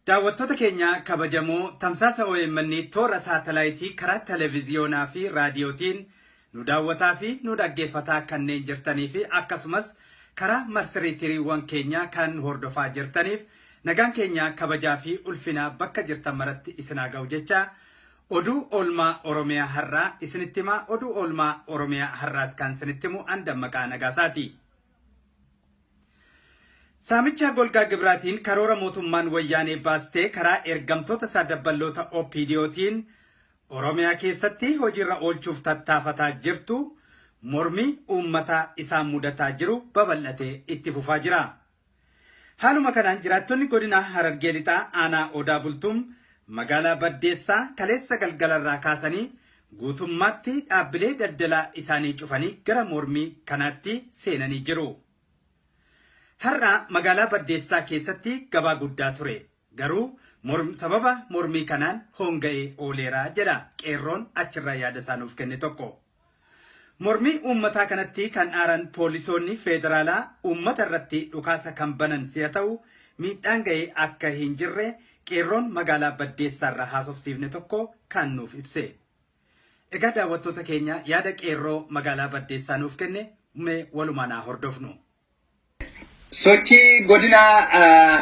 Daawwattoota keenya kabajamoo tamsaasa OMN toora saatalaayitii karaa televiziyoonaa fi raadiyootiin nu daawwataa fi nu dhaggeeffataa kanneen jirtanii fi akkasumas karaa marsariitiiwwan keenya kan hordofaa jirtaniif nagaan keenya kabajaa fi ulfinaa bakka jirtan maratti isin haa ga'u jecha oduu oolmaa Oromiyaa har'aa isinitti himaa oduu oolmaa Oromiyaa har'aas kan isinitti himu Dammaqaa Nagaasaati. Saamicha golgaa gibraatiin karoora mootummaan wayyaanee baastee karaa ergamtoota saadabballoota OPDOtiin Oromiyaa keessatti hojiirra oolchuuf tattaafataa jirtu mormii uummataa isaan mudataa jiru babal'atee itti fufaa jira. Haaluma kanaan jiraattonni godina Harargee Lixaa aanaa Odaa Bultuum magaalaa Baddeessaa kaleessa galgalarraa kaasanii guutummaatti dhaabbilee daldalaa isaanii cufanii gara mormii kanaatti seenanii jiru. Har'a magaalaa Baddeessaa keessatti gabaa guddaa ture. Garuu sababa mormii kanaan honga'ee ooleeraa jedha qeerroon achirraa yaada isaa nuuf kenne tokko. Mormii uummataa kanatti kan aaran poolisoonni federaalaa uummata irratti dhukaasa kan banan si'a ta'u miidhaan ga'ee akka hin jirre qeerroon magaalaa Baddeessaarraa haasofsiifne tokko kan nuuf ibse. Egaa daawwattoota keenya yaada qeerroo magaalaa Baddeessaa nuuf kenne walumaan haa hordofnu. Sochii godina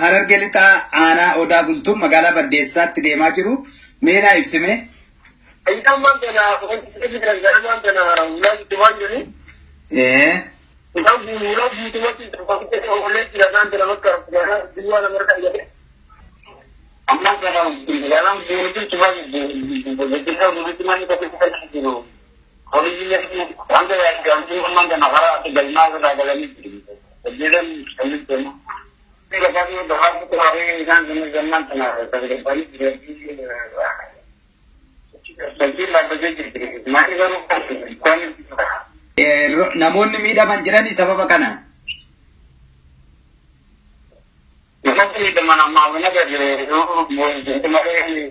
Harargee Lixaa aanaa Odaa Bultuum magaalaa Baddeessaatti deemaa jiru meena ibsime. Ayyaamman kana wanti gargaraman kana ulaaji tumaan jiru. Ulaaji tumatti fakkiitti olee jiran kana bakka duwwaa namarraa jedhe. Amma kana galaan buurutti tumaan gaggeessaa buurutti manni tokko kan jiru. Horiilee wanta gaamtii amman kana karaa galmaa irraa galanii jiru. Jiran kami temu. Jika kami berharap hari kan zaman tanah terdepan jadi lah begitu. Mari baru kan. Namoonni miidhaman jirani sababa kana. Namoonni miidhaman amma dari kemarin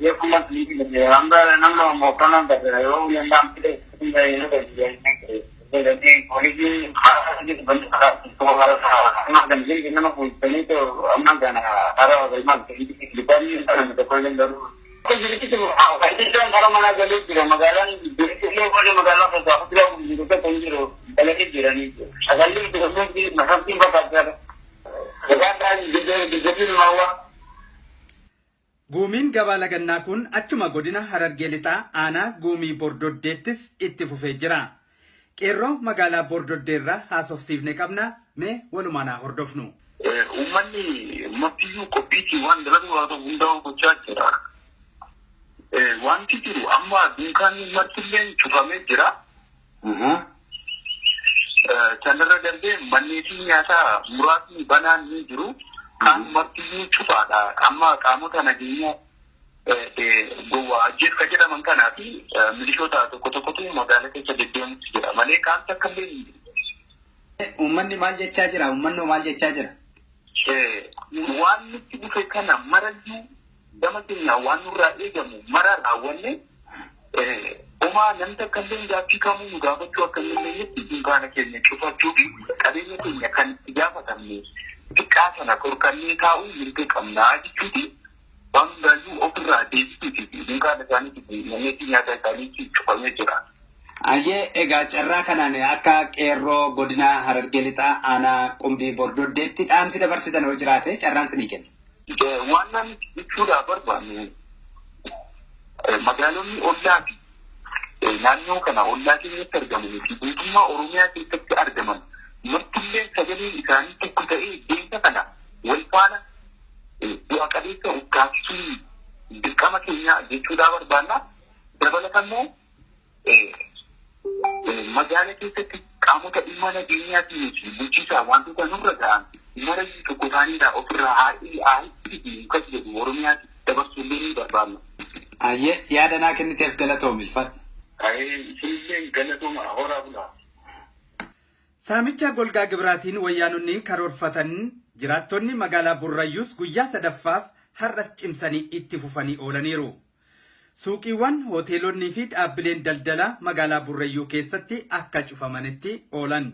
ya kumat ini anda nama mau kanan dari yang dampit ini dari jadi polisi harus bentuk soal anak dan jadi kita nak ini tu anak dan arah memang di depan ada dokumen baru. Jadi kita itu kalau mana jadi tidak magalan jadi kita kalau magalan kita bilang kita penjuru kalau kita jiran itu. Agar itu mungkin masih bakal ada jadi mawa. Guumiin gabaa lagannaa kun achuma godina Harargee Lixaa aanaa Guumii Bordoddeettis itti fufee jira. Qeerroo magaalaa Bordoddeerraa haasofsiifne qabna mee walumaan haa hordofnu. Uummanni mattiyuu qophiitii waan dalagu haa ta'u hundaa'u gochaa jira. Wanti jiru amma dunkaanni martilleen cufamee jira. Kanarra darbee manneetii nyaataa muraasni banaan ni jiru. Kan mattiyuu cufaadha. Amma qaamota nageenyaa jecha jedhaman kanaa fi milishoota tokko tokkotu magaalaa keessa deddeemuutu jira. Malee kaan takka illee uummanni maal jechaa jira? Uummanni maal jechaa jira? Waan nutti dhufe kana marayyuu gama keenya waan nurraa eegamu mara raawwanne homaa namni takka illee gaaffii kamuu nu gaafachuu akka hin dandeenyetti dunkaana keenya cufachuu fi qabeenya keenya kan itti gaafatamne xiqqaa sana korkannee taa'uu mirga qabnaa jechuuti. Banggayu opera deebisuu fi dunkaana isaaniitti manneetii nyaataa isaaniitti cufamee jira. Ayyee egaa carraa kanaan akka qeerroo godina Harargee Lixaa aanaa Qumbii Bordoddeetti dhaamsi dabarsitan yoo jiraate carraan sinii kenna. Waan namni jechuudhaa barbaannu magaalonni ollaa fi naannoo kana ollaa keenyatti argamanii fi guutummaa Oromiyaa keessatti argaman martillee sagaleen isaanii tokko ta'ee deemsa kana wal faana bu'aa qabeessa ukkaamsuu dirqama keenya jechuudhaa barbaanna. Dabalataan magaalaa keessatti qaamota dhimma nageenyaatii fi bulchiinsaa wantoota nurra ta'an mara tokko isaaniidhaa ofirraa haadhii kas jedhu Oromiyaatti dabarsuullee ni barbaanna. Ayyee yaada naa kenniteef galatoom ilfadha. Isinillee galatooma horaa bulaa. Saamicha golgaa gibraatiin wayyaanonni karoorfatan jiraattonni magaalaa Burrayyuus guyyaa sadaffaaf har'as cimsanii itti fufanii oolaniiru. Suuqiiwwan, hoteelonni fi dhaabbileen daldalaa magaalaa Burrayyuu keessatti akka cufamanitti oolan.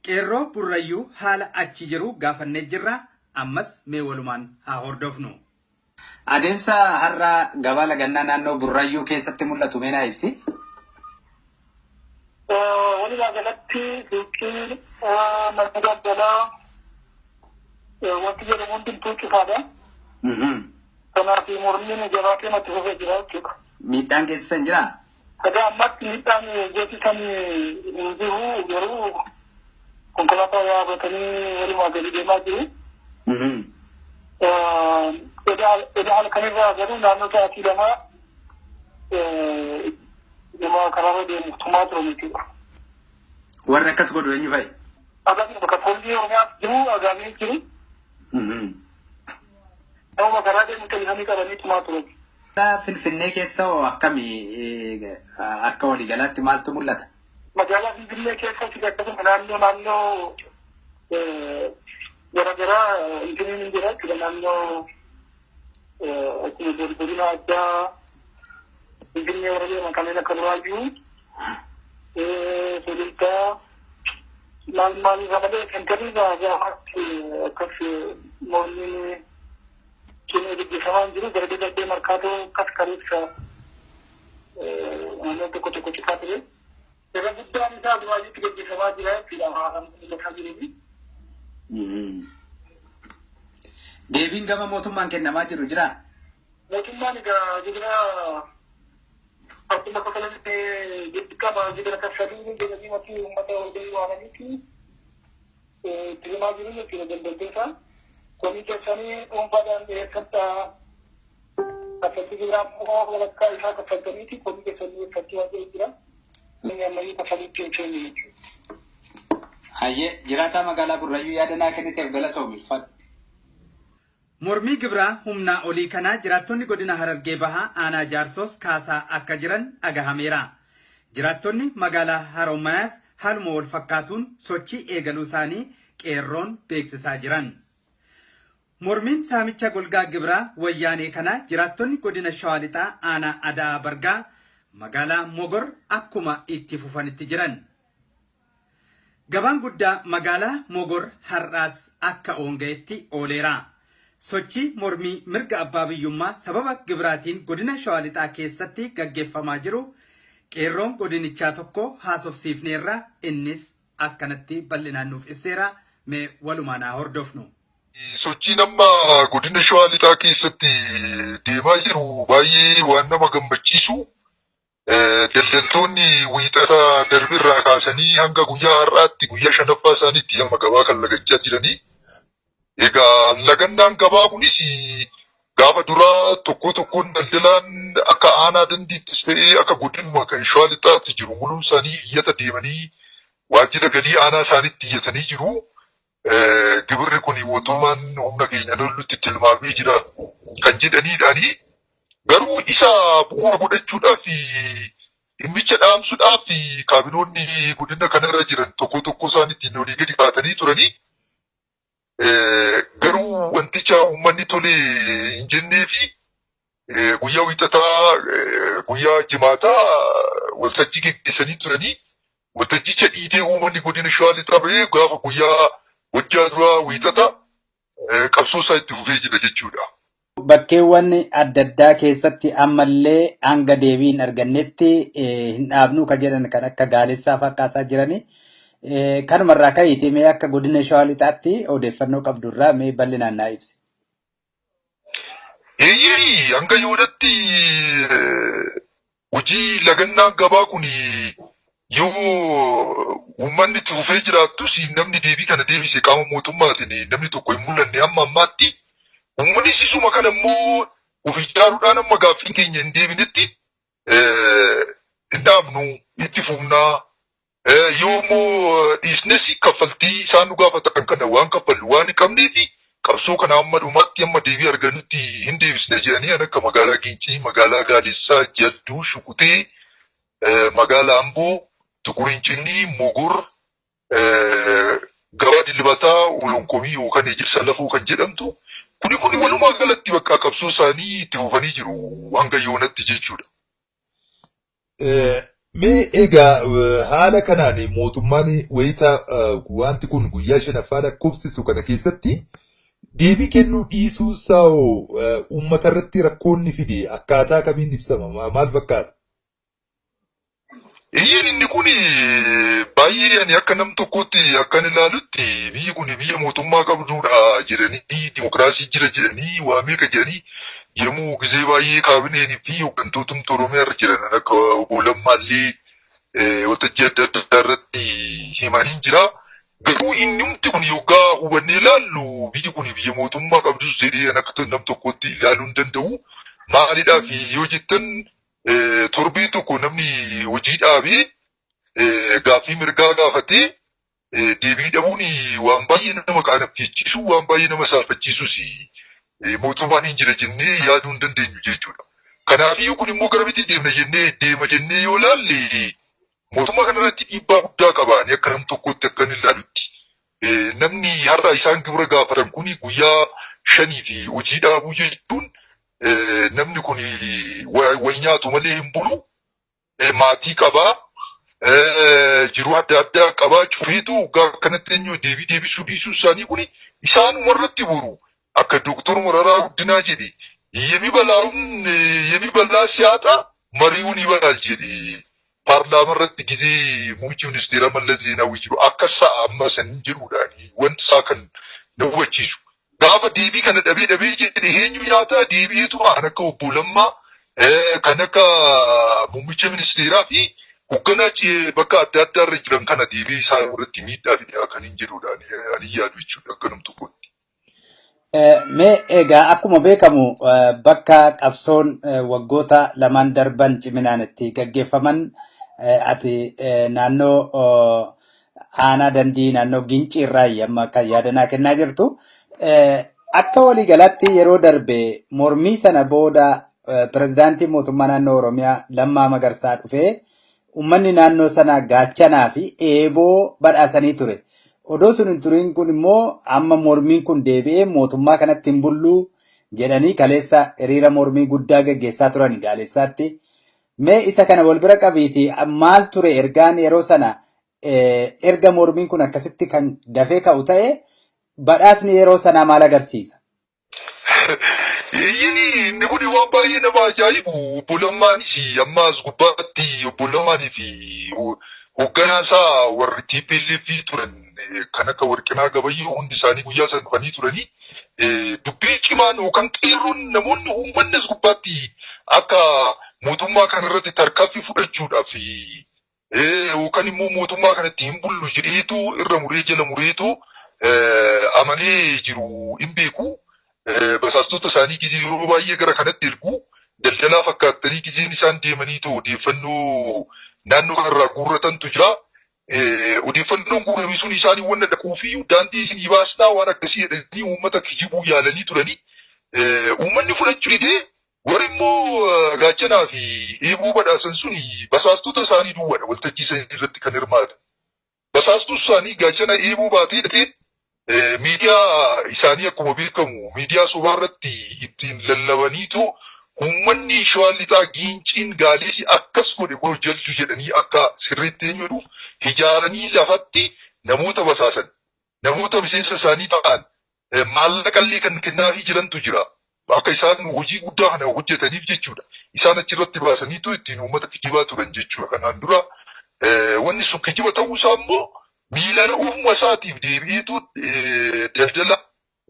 Qeerroo Burrayyuu haala achi jiru gaafannee jirra ammas mee walumaan haa hordofnu. Adeemsa har'a gabaa lagannaa naannoo Burraayyuu keessatti mul'atu meenaa ibsi. Walumaa galatti suuqii mana daldalaa wanti jedhamu hundi tuuqifaadha. Kanaaf mormiin jabaatee natti fufee jira jechuudha. Miidhaan keessa hin jiraa? Sadaa ammatti miidhaan jeesisan hin jiru garuu konkolaataa yaabbatanii walumaa gadi deemaa jiru. Edda halkanirraa garuu naannoo sa'aatii lamaa nama karaarra deemu tumaa turan jechuudha. Warri akkas godhu eenyu fa'i? Agaasiin bakka poolisii Oromiyaas jiru agaasiin jiru. Nama karaa deemu tajaajilanii qabanii tumaa turan. Finfinnee keessa hoo akkamii akka waliigalaatti maaltu mul'ata? Magaalaa Finfinnee keessatti akkasuma naannoo garaagaraa intiniin hin jira jechuudha. Naannoo akkuma godina addaa Finfinnee warra deeman kanneen akka Burraayyuu, Sulultaa, maal irra malee sentarii gaafaatti akkas mormiin kennee gaggeeffamaa hin jiru. Gara dinagdee markaatoo akkas kareessa naannoo tokko tokko cifaa ture. Irra guddaan isaa Burraayyuutti gaggeeffamaa jira jechuudha. Haasaan mul'ataa jireenya. Deebiin gama mootummaan kennamaa jiru jiraa? Mootummaan egaa jibira akkuma kasalatti qaba jibira kasaluu jedhanii matii uummata walgahii waamaniiti deemaa jiru jechuudha daldaltoota. Komii keessanii dhuunfaadhaan dhiyeeffadhaa kaffaltii jibiraa immoo walakkaa isaa kaffaltaniiti komii keessanii dhiyeeffachuu waan jira. Inni ammayyuu kaffalitti hin seenne jechuudha. Hayyee jiraataa magaalaa Burraayyuu yaadanaa kenniteef galatoomi. Mormii gibraa humnaa olii kanaa jiraattonni godina Harargee Bahaa aanaa Jaarsos kaasaa akka jiran dhagahameera. Jiraattonni magaalaa Harommayaas haaluma wal fakkaatuun sochii eegaluu isaanii qeerroon beeksisaa jiran. Mormiin saamicha golgaa gibraa wayyaanee kanaa jiraattonni godina Shawaa Lixaa aanaa Adaa Bargaa magaalaa Mogor akkuma itti fufanitti jiran. Gabaan guddaa magaalaa Mogor har'aas akka oongayetti ooleera. Sochii mormii mirga abbaa biyyummaa sababa gibraatiin godina Shawaa Lixaa keessatti gaggeeffamaa jiru qeerroon godinichaa tokko haasofsiifneerra innis akkanatti bal'inaan nuuf ibseera. Mee walumaan haa hordofnu. Sochiin amma godina Shawaa Lixaa keessatti deemaa jiru baay'ee waan nama gammachiisu. Daldaltoonni wiixata darbirraa kaasanii hanga guyyaa har'aatti guyyaa shanaffaa isaaniitti amma gabaa kan lagachaa jiranii. Egaa lagannaan gabaa kunis gaafa duraa tokkoon daldalaan akka aanaa dandiittis ta'ee akka godinuma kan Shawaa Lixaatti jiru muluun isaanii iyyata deemanii waajjira galii aanaa isaaniitti iyyatanii jiru. Gibirri kun mootummaan humna keenya lollutti tilmaamee jira kan jedhaniidhaani. Garuu isa bu'uura godhachuudhaaf dhimmicha dhaamsuudhaaf kaabinoonni godina kanarra jiran tokko isaaniitti olii gadi kaatanii turanii. Garuu wanticha uummanni tole hin jennee fi guyyaa wiixataa guyyaa jimaataa waltajjii geggeessanii turanii. Waltajjicha dhiitee uummanni godina Shawaa Lixaa bahee gaafa guyyaa wajjaa duraa wiixata qabsoo isaa itti fufee jira jechuudha. Bakkeewwan adda addaa keessatti ammallee hanga deebii hin argannetti hin dhaabnu kan jedhan kan akka Gaalessaa fakkaataa jiranii. Kanumarraa ka'iitii mee akka godina Shawaa Lixaatti odeeffannoo qabdurraa mee bal'inaan naa ibsi. Eeyyee hanga yoodatti hojii lagannaa gabaa kun yoo uummanni itti fufee jiraattus namni deebii kana deebise qaama mootummaatiin namni tokko hin mul'anne amma ammaatti. Uummanni sisuma kana immoo of ijaaruudhaan amma gaaffiin keenya hin deebinetti hin dhaabnu itti fufnaa. Yoo immoo dhiisnes kaffaltii isaan nu gaafatan kana waan kaffallu waan hin qabneefi qabsoo kana amma dhumaatti amma deebii argannutti hin deebisne jedhanii akka magaalaa Gincii, magaalaa Gaalessaa, Jadduu, Shuqutee, magaalaa Amboo, Tuqurincinii, Mogor, gabaa Dilbataa, Olonkomii yookaan Ejirsa Lafoo kan jedhamtu. Kuni walumaa galatti bakka qabsoo isaanii itti fufanii jiru hanga yoonatti jechuudha. Mee egaa haala kanaan mootummaan wayita wanti kun guyyaa shanaffaa lakkoofsisu kana keessatti deebii kennuu dhiisuu isaa uummata irratti rakkoonni fide akkaataa kamiin ibsama maal fakkaata? Inni kun baay'ee ani akka nam tokkotti akkan ilaalutti biyyi kun biyya mootummaa qabdudha jedhanii dimokiraasii jira jedhanii waa meeqa jedhanii yommuu gisee baay'ee kaabineenii fi hooggantootni Oromiyaa irra jiran akka obbo Lammaallee waltajjii adda addaa irratti himanii jira. Garuu inni humti kun yoggaa hubannee ilaallu biyyi kun biyya mootummaa qabdus jedhee akka nam tokkotti ilaaluu hin danda'u. Maaliidhaaf yoo jettan torbee tokko namni hojii dhaabee gaaffii mirgaa gaafatee deebii dhabuun waan baay'ee nama qaanafchiisu waan baay'ee nama saalfachiisus mootummaan hin jira jennee yaaduu hin dandeenyu jechuudha. Kanaafiyyuu kun immoo gara bitti deema jennee yoo laalle mootummaa kanarratti dhiibbaa guddaa qaban akka nam tokkotti akkan ilaalutti. Namni har'a isaan gibira gaafatan kun guyyaa 5 fi hojii dhaabuu jechuun namni kun wal nyaatu malee hin bulu, maatii qabaa, jiruu adda addaa qabaa, cufeetu kanatti eenyu deebisuu dhiisuu isaanii kun isaanuma irratti buru. Akka Dooktor Mararaa Guddinaa jedhe, yemi bal'aa siyaasa mari'uu ni balaal jedhe. Paarlaamaa irratti gisee muummichi ministeera Mallas Zeenaawii jiru akka sa'a amma san jedhuudhaan wanti isaa kan na hubachiisu. Gaafa deebii kana dhabee jedhe eenyu nyaataa deebi'eetu kan akka obbo Lammaa kan akka muummicha ministeeraa fi hoogganaa bakka adda addaa irra jiran kana deebii isaa irratti miidhaa fidee kan hin jedhuudhaan ani yaadu jechuudha akka nam tokkotti. Mee egaa akkuma beekamu bakka qabsoon waggoota lamaan darban ciminaan itti gaggeeffaman ati naannoo aanaa dandii naannoo gincii irraa amma kan yaadanaa kennaa jirtu. Akka waliigalaatti yeroo darbe mormii sana booda pirezidaantiin mootummaa naannoo Oromiyaa Lammaa Magarsaa dhufee uummanni naannoo sana gaachanaa fi eeboo badhaasanii ture. Odoo sun hin turiin kun immoo amma mormiin kun deebi'ee mootummaa kanatti hin bulluu jedhanii kaleessa hiriira mormii guddaa gaggeessaa turan Gaalessaatti. Mee isa kana wal bira qabiiti maal ture ergaan yeroo sana erga mormiin kun akkasitti kan dafee ka'u ta'e badhaasni yeroo sanaa maal agarsiisa? Inni kun waan baay'ee nama ajaa'ibu. Obbo Lammaanis ammaas gubbaatti obbo Lammaanii fi hoogganaa isaa warri TPLF turan kan akka Warqinaa Gabayyoo hundi isaanii guyyaa san dhufanii turanii dubbii cimaan yookaan qeerroon namoonni uummannis gubbaatti akka mootummaa kana irratti tarkaanfii fudhachuudhaaf yookaan immoo mootummaa kanatti hin bullu jedheetu irra muree jala mureetu amanee jiru hin beeku. Basaastota isaanii gizee yeroo baay'ee gara kanatti ergu daldalaa fakkaatanii gizeen isaan deemanii ta'u odeeffannoo naannoo kanarraa guurratantu jira. Odeeffannoon guurame sun isaanii wanta dhaquufi daandii isinii baasnaa waan akkasii jedhanii uummata kijibuu yaalanii turanii. Uummanni fudhachuu didee warri immoo gaachanaa fi eeboo badhaasan sun basaastota isaanii duwwaadha waltajjii isaanii irratti kan hirmaatan. Basaastota isaanii gaachana eeboo baatee dhufee miidiyaa isaanii akkuma beekamu miidiyaa sobaa irratti ittiin lallabaniitu uummanni Shawaa Lixaa Giinciin Gaaleessi akkas godhe jalchu jedhanii akka sirriitti eenyuudhuuf ijaaranii lafatti namoota basaasan namoota miseensa isaanii ta'an maallaqallee kan kennaafii jirantu jira. Akka isaan hojii guddaa kana hojjetaniif jechuudha. Isaan achirratti baasaniitu ittiin uummata kijibaa turan jechuudha. Kanaan dura wanni sun kijiba ta'uusaa immoo miilaan uumma isaatiif deebi'eetu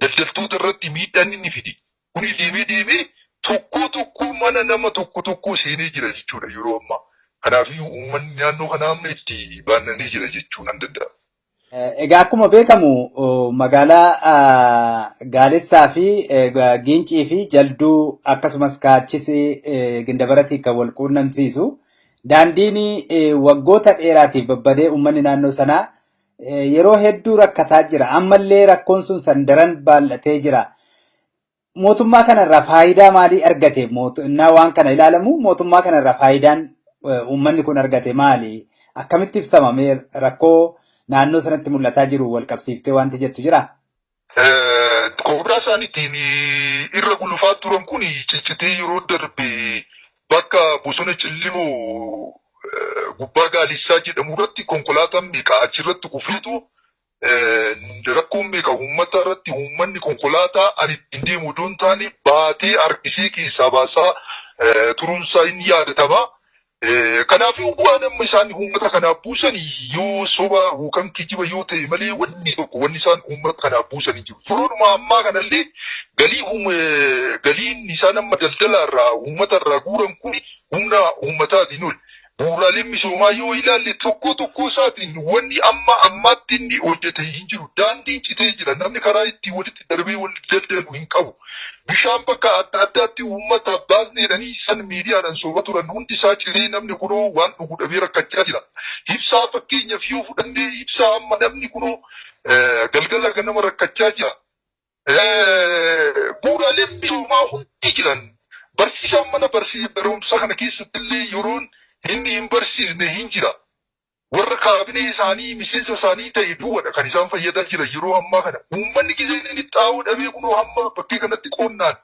daldaltoota irratti miidhaan inni fide. Kuni deemee tokko mana nama tokko seenee jira jechuudha yeroo ammaa. Kanaafuu uummanni naannoo kanaa amma itti baannanii jira jechuun nan danda'a. Egaa akkuma beekamu magaalaa Gaalessaa fi Giincii fi Jalduu akkasumas Kaachisii Gindabaratii kan wal quunnamsiisu daandiin waggoota dheeraatiif babbadee uummanni naannoo sanaa yeroo hedduu rakkataa jira. Ammallee rakkoon sun sandaran baay'atee jira. Mootummaa kanarraa faayidaa maalii argate? Mootummaa waan kana ilaalamu mootummaa kanarraa faayidaan uummanni kun argate maali? Akkamitti ibsama rakkoo naannoo sanatti mul'ataa jiru wal qabsiiftee wanti jettu jira? Kobraa isaaniitiin irra gulufaa turan kun ciccitee yeroo darbe bakka bosona Cillimoo gubbaa Gaalissaa jedhamu irratti konkolaataan meeqa achirratti kufeetu rakkoon meeqa uummata irratti uummanni konkolaataa ani ittiin deemu odoon taane baatee harkisee keessaa baasaa turuunsaa inni yaadatama. Kanaafuu waan amma isaan uummata kanaaf buusan yoo soba yookaan kijiba yoo ta'e malee wanni isaan uummata kanaaf buusan jiru. Yeroodhuma ammaa kanallee galiin isaan amma daldala irraa uummata irraa guuran kun humna uummataatiin ol. Bu'uuraaleen misoomaa yoo ilaalle tokko isaatiin wanni ammaatti inni hojjete hin jiru. Daandiin citee jira. Namni karaa ittiin walitti darbee wal daldalu hin qabu. Bishaan bakka adda addaatti uummata baasneedhanii san miidiyaadhaan sooba turan hundi isaa ciree namni kunoo waan dhugu dhabee rakkachaa jira. Ibsaa fakkeenyaaf yoo fudhannee ibsaa amma namni kunoo galgala ganama rakkachaa jira. Bu'uuraaleen misoomaa hundi jiran barsiisaan mana barumsaa kana keessatti illee yeroon inni hin barsiisne hin jira. Warra kaabinee isaanii miseensa isaanii ta'e duwwaadha kan isaan fayyadaa jira yeroo ammaa kana. Uummanni giseen inni xaa'oo dhabee kunoo hamma bakkee kanatti qonnaan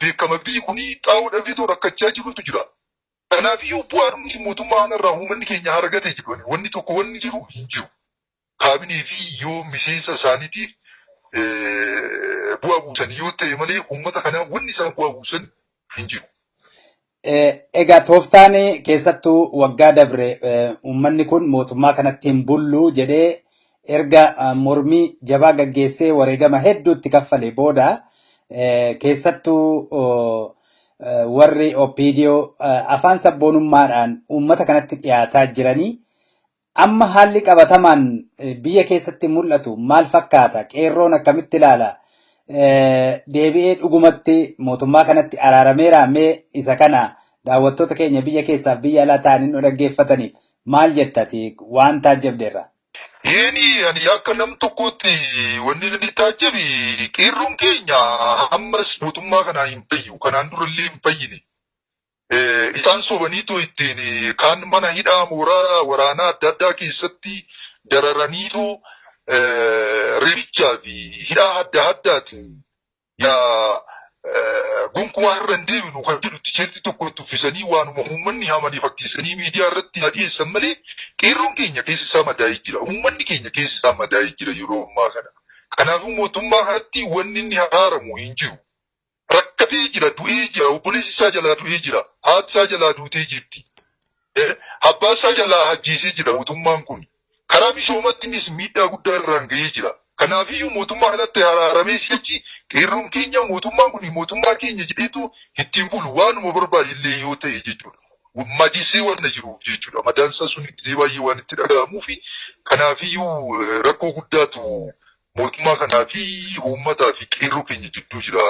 beekama biyyi kuni xaa'oo dhabee too rakkachaa jirutu jira. Kanaafiyyuu bu'aan mootummaa kanarraa uummanni keenya argate jedhu wanni tokko wanni jiru hin jiru. Kaabinee fi yoo miseensa isaaniitiif bu'aa buusan yoo ta'e malee uummata kanaa wanni isaan bu'aa buusan hin jiru. Egaa tooftaan keessattuu waggaa dabre uummanni kun mootummaa kanatti hin bullu jedhee erga mormii jabaa gaggeessee wareegama hedduutti kaffale booda keessattuu warri OPDO afaan sabboonummaadhaan uummata kanatti dhiyaataa jiranii amma haalli qabatamaan biyya keessatti mul'atu maal fakkaata? Qeerroon akkamitti ilaala? Deebi'ee dhugumatti mootummaa kanatti araarameera mee isa kana daawwattoota keenya biyya keessaaf biyya alaa ta'anii nu dhaggeeffataniif maal jettati waan taajjabdeerra? Ani akka nam tokkotti wanni inni taajjabe qeerroon keenya ammas mootummaa kanaa hin fayyu kanaan durallee hin fayyine. Isaan sobaniitoo ittiin kaan mana hidhaa mooraa waraanaa adda addaa keessatti dararaniitoo reebichaa fi hidhaa adda addaatiin gonkumaa irra hin deebinu kan jedhu tiisheertii tokko itti uffisanii waanuma uummanni hamanii fakkeessanii miidiyaa irratti dhiyeessan malee qeerroon keenya keessa isaa madaa'ee jira. Uummanni keenya keessa isaa madaa'ee jira yeroo ammaa kana. Kanaafuu mootummaa kanatti wanni inni haaramu hin jiru. Rakkatee jira, du'ee jira, obboleessi isaa jalaa du'ee jira, haati isaa jalaa duutee jirti. Abbaa isaa jalaa ajjeesee jira mootummaan kun. Karaa misoomattinis miidhaa guddaa irraan ga'ee jira. Kanaafiyyuu mootummaa kanatti araaramee si'achi qeerroon keenya mootummaan kun mootummaa keenya jedheetu ittiin bulu waanuma barbaade illee yoo ta'e jechuudha. Madiisee waan jiruuf jechuudha. Madaansaa sun gisee baay'ee waan itti dhaga'amuufi kanaafiyyuu rakkoo guddaatu mootummaa kanaa fi uummataa fi qeerroo keenya gidduu jira.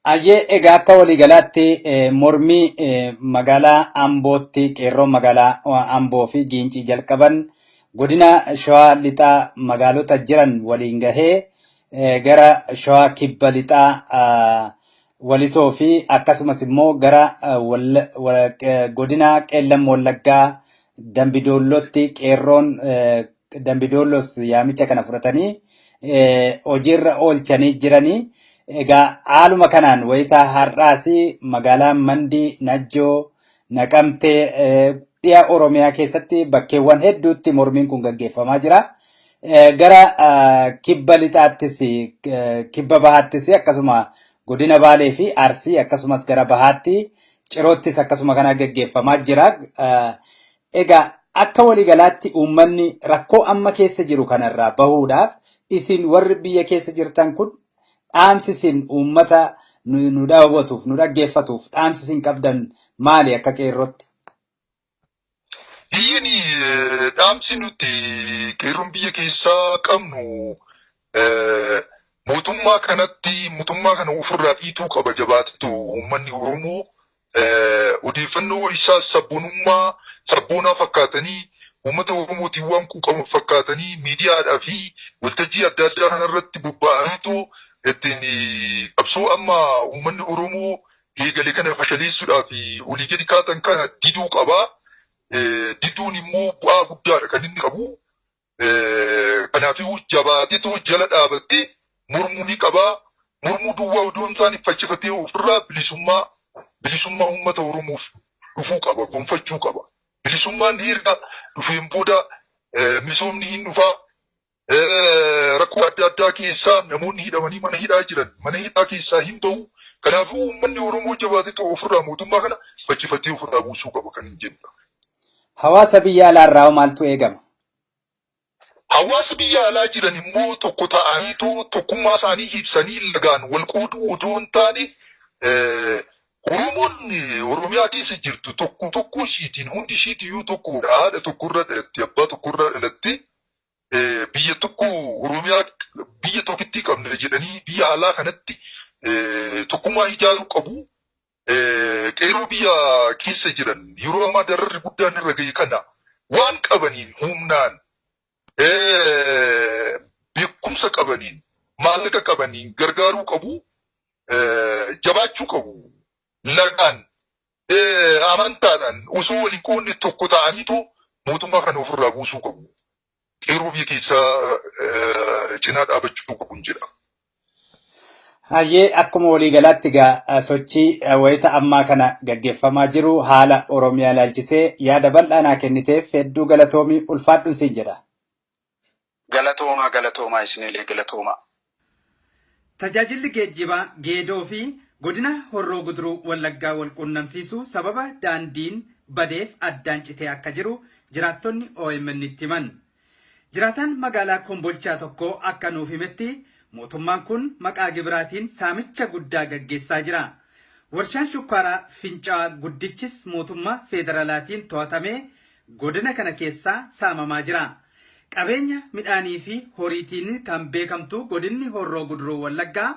Ayyee egaa akka waliigalaatti mormii magaalaa Ambootti qeerroon magaalaa Amboo fi Giincii jalqaban godina Shawaa Lixaa magaalota jiran waliin gahee gara Shawaa Kibba Lixaa Walisoo fi akkasumas immoo gara godina Qeellam Wallaggaa Dambidoollootti qeerroon Dambidoollos yaamicha kana fudhatanii hojiirra oolchanii jiranii. Egaa haaluma kanaan wayitaa har'aasi magaalaa Mandii, Najjoo, Naqamtee dhiyaa Oromiyaa keessatti bakkeewwan hedduutti mormiin kun gaggeeffamaa jira. Gara Kibba Lixaattis, Kibba Bahaattis akkasuma godina Baalee fi Arsii akkasumas gara Bahaatti Ciroottis akkasuma kana gaggeeffamaa jira. Egaa akka waliigalaatti uummanni rakkoo amma keessa jiru kanarraa bahuudhaaf isin warri biyya keessa jirtan kun dhaamsisin uummata nu daawwatuuf nu dhaggeeffatuuf dhaamsisin qabdan maali akka qeerrootti? Biyyi dhaamsi nuti qeerroon biyya keessaa qabnu mootummaa kana ofirraa dhiituu qaba jabaattu uummanni Oromoo odeeffannoo isaa sabboonaa fakkaatanii uummata Oromootiin waan quuqamu fakkaatanii miidiyaadhaa fi waltajjii adda addaa kanarratti bobba'aniitu ittiin qabsoo amma uummanni Oromoo eegale kana fashaleessuudhaaf olii gadi kaatan kana diduu qabaa. Diduun immoo bu'aa guddaadha kan inni qabu. Kanaafuu jabaateetoo jala dhaabattee mormuu ni qabaa. Mormuu duwwaa odoon isaanii faccifatee ofirraa bilisummaa uummata Oromoof dhufuu qaba, gonfachuu qaba. Bilisummaan erga dhufeen booda misoomni hin dhufaa. rakkoo adda addaa keessaa namoonni hidhamanii mana hidhaa jiran mana hidhaa keessaa hin bahu. Kanaafuu uummanni Oromoo jabaatee ta'u ofirraa mootummaa kana bachifatee ofirraa buusuu qaba kan hin jenna. Hawaasa biyya alaarraa maaltu eegama? Hawaasa biyya alaa jiran immoo tokko ta'aniitu tokkummaa isaanii ibsanii lagaan wal qooduu otoo hin taane Oromoon Oromiyaa keessa jirtu tokko ishiitiin hundi ishiitiyyuu tokkodha. Haadha tokkorra dhalatti abbaa tokkorra dhalatti biyya tokko Oromiyaa biyya tokkitti qabna jedhanii biyya alaa kanatti tokkummaa ijaaruu qabu. Qeerroo biyya keessa jiran yeroo ammaa dararri guddaan irra ga'e kana waan qabaniin humnaan beekumsa qabaniin maallaqa qabaniin gargaaruu qabu. Jabaachuu qabu. Lagaan amantaadhaan osoo waliin qoodne tokko ta'aniitu mootummaa kana ofirraa buusuu qabu. Qeerroo biyya keessaa cinaa dhaabachuu qabu jedha. Hayyee akkuma waliigalaatti egaa sochii wayita ammaa kana gaggeeffamaa jiru haala Oromiyaa ilaalchisee yaada bal'aa naa kenniteef hedduu galatoomii ulfaadhuun siin jedha. Galatoomaa isinillee galatoomaa. Tajaajilli geejjibaa geedoo fi godina Horroo Guduruu Wallaggaa wal quunnamsiisuu sababa daandiin badeef addaan citee akka jiru jiraattonni OMN itti himan. Jiraataan magaalaa Kombolchaa tokko akka nuuf himetti mootummaan kun maqaa gibiraatiin saamicha guddaa gaggeessaa jira. Warshaan shukkaaraa Fincaa'aa guddichis mootummaa federaalaatiin to'atamee godina kana keessaa saamamaa jira. Qabeenya midhaanii fi horiitiin kan beekamtu godinni Horroo Guduruu Wallaggaa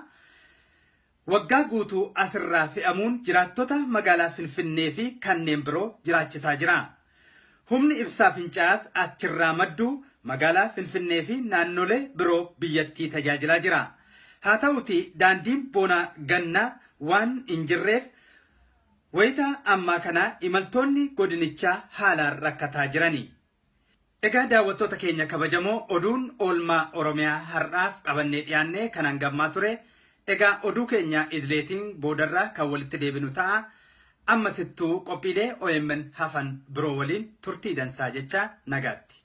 waggaa guutuu asirraa fe'amuun jiraattota magaalaa Finfinnee fi kanneen biroo jiraachisaa jira. Humni ibsaa Fincaa'aas achirraa maddu magaalaa Finfinnee fi naannolee biroo biyyattii tajaajilaa jira. Haa ta'uti daandiin boonaa gannaa waan hin jirreef wayita ammaa kana imaltoonni godinichaa haalaan rakkataa jirani. Egaa daawwattoota keenya kabajamoo oduun oolmaa Oromiyaa har'aaf qabannee dhiyaannee kan hangammaa ture. Egaa oduu keenya idileetiin boodarraa kan walitti deebinu ta'a. Ammasittuu qophiilee OMN hafan biroo waliin turtii dansaa jecha nagaatti.